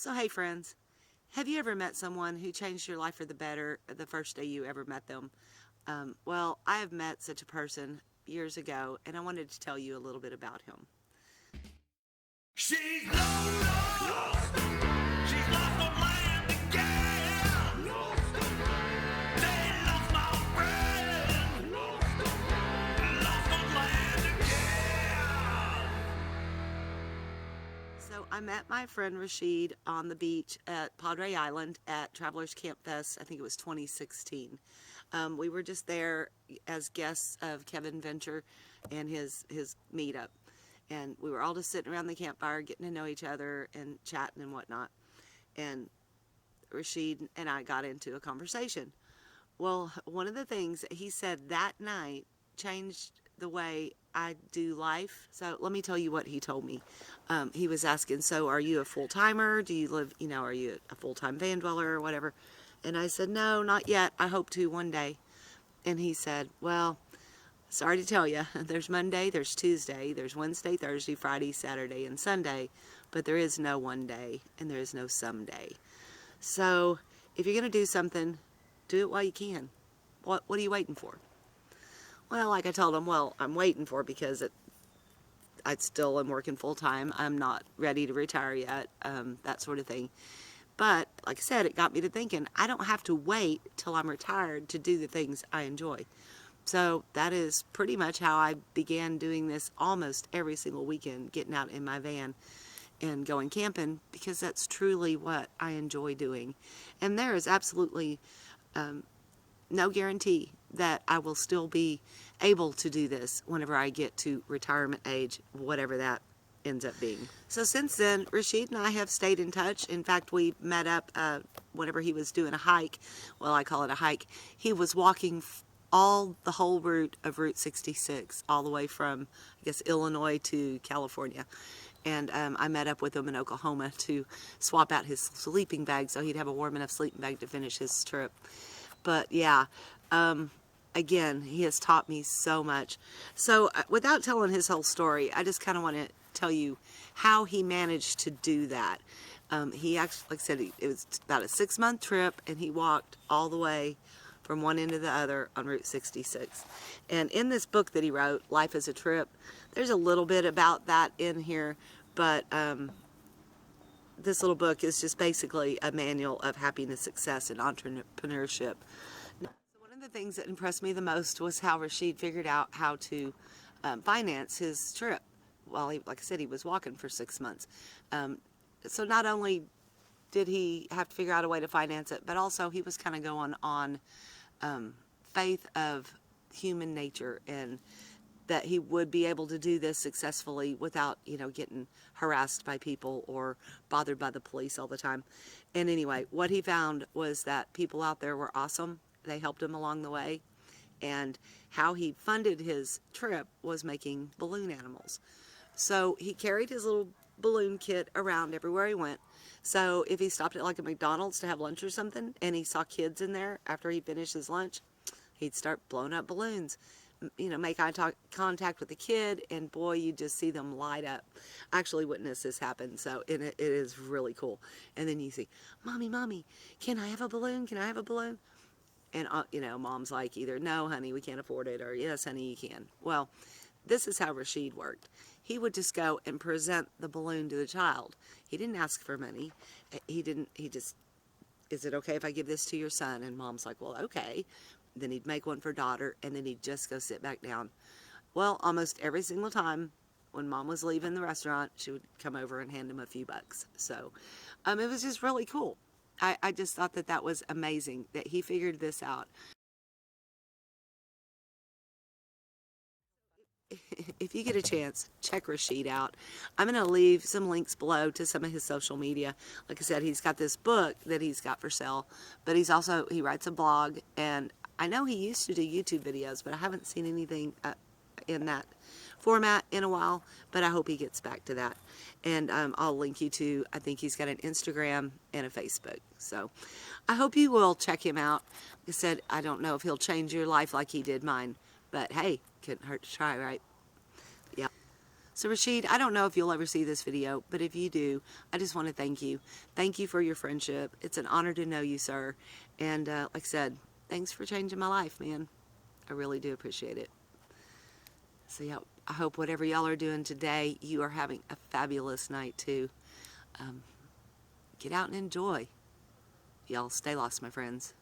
So hey friends, have you ever met someone who changed your life for the better the first day you ever met them? Well, I have met such a person years ago, and I wanted to tell you a little bit about him. She's lost. She's lost her mind again. They lost my friend. Lost her mind again. So I met my friend Rasheed on the beach at Padre Island at Travelers Camp Fest. I think it was 2016. We were just there as guests of Kevin Venture and his meetup. And we were all just sitting around the campfire getting to know each other and chatting and whatnot. And Rasheed and I got into a conversation. Well, one of the things that he said that night changed the way I do life. So let me tell you what he told me. He was asking, so are you a full-timer? Do you live, are you a full-time van dweller or whatever? And I said, no, not yet. I hope to one day. And he said, well, sorry to tell you, there's Monday, there's Tuesday, there's Wednesday, Thursday, Friday, Saturday, and Sunday, but there is no one day, and there is no someday. So if you're going to do something, do it while you can. What are you waiting for? Well, like I told him, well, I'm waiting for it because I still am working full-time. I'm not ready to retire yet, that sort of thing. But, like I said, it got me to thinking, I don't have to wait till I'm retired to do the things I enjoy. So that is pretty much how I began doing this almost every single weekend, getting out in my van and going camping, because that's truly what I enjoy doing. And there is absolutely no guarantee that I will still be able to do this whenever I get to retirement age, whatever that ends up being. So since then, Rasheed and I have stayed in touch. In fact, we met up whenever he was doing a hike. Well, I call it a hike. He was walking the whole route of Route 66, all the way from, I guess, Illinois to California. And I met up with him in Oklahoma to swap out his sleeping bag so he'd have a warm enough sleeping bag to finish his trip. But yeah, again, he has taught me so much. So without telling his whole story, I just kind of want to tell you how he managed to do that. He actually, like I said, it was about a 6-month trip, and he walked all the way from one end to the other on Route 66. And in this book that he wrote, Life is a Trip, there's a little bit about that in here, but this little book is just basically a manual of happiness, success, and entrepreneurship. So one of the things that impressed me the most was how Rasheed figured out how to finance his trip. Well, like I said, he was walking for 6 months. So not only did he have to figure out a way to finance it, but also he was kind of going on faith of human nature, and that he would be able to do this successfully without, getting harassed by people or bothered by the police all the time. And anyway, what he found was that people out there were awesome. They helped him along the way. And how he funded his trip was making balloon animals. So he carried his little balloon kit around everywhere he went. So if he stopped at like a McDonald's to have lunch or something, and he saw kids in there after he finished his lunch, he'd start blowing up balloons. Make eye contact with the kid, and boy, you just see them light up. I actually witnessed this happen, so it is really cool. And then you see, Mommy, can I have a balloon? Can I have a balloon? And, Mom's like either, no, honey, we can't afford it, or yes, honey, you can. Well, this is how Rasheed worked. He would just go and present the balloon to the child. He didn't ask for money. He just, is it okay if I give this to your son? And Mom's like, well, okay. Then he'd make one for daughter, and then he'd just go sit back down. Well, almost every single time when Mom was leaving the restaurant, she would come over and hand him a few bucks. So it was just really cool. I just thought that was amazing that he figured this out. If you get a chance, check Rasheed out. I'm going to leave some links below to some of his social media. Like I said, he's got this book that he's got for sale, but he writes a blog, and I know he used to do YouTube videos, but I haven't seen anything in that format in a while, but I hope he gets back to that. And I'll link you to, I think he's got an Instagram and a Facebook. So I hope you will check him out. Like I said, I don't know if he'll change your life like he did mine, but hey, couldn't hurt to try, right? Yeah. So Rasheed, I don't know if you'll ever see this video, but if you do, I just want to thank you. Thank you for your friendship. It's an honor to know you, sir. And like I said, thanks for changing my life, man. I really do appreciate it. So yeah, I hope whatever y'all are doing today, you are having a fabulous night too. Get out and enjoy. Y'all stay lost, my friends.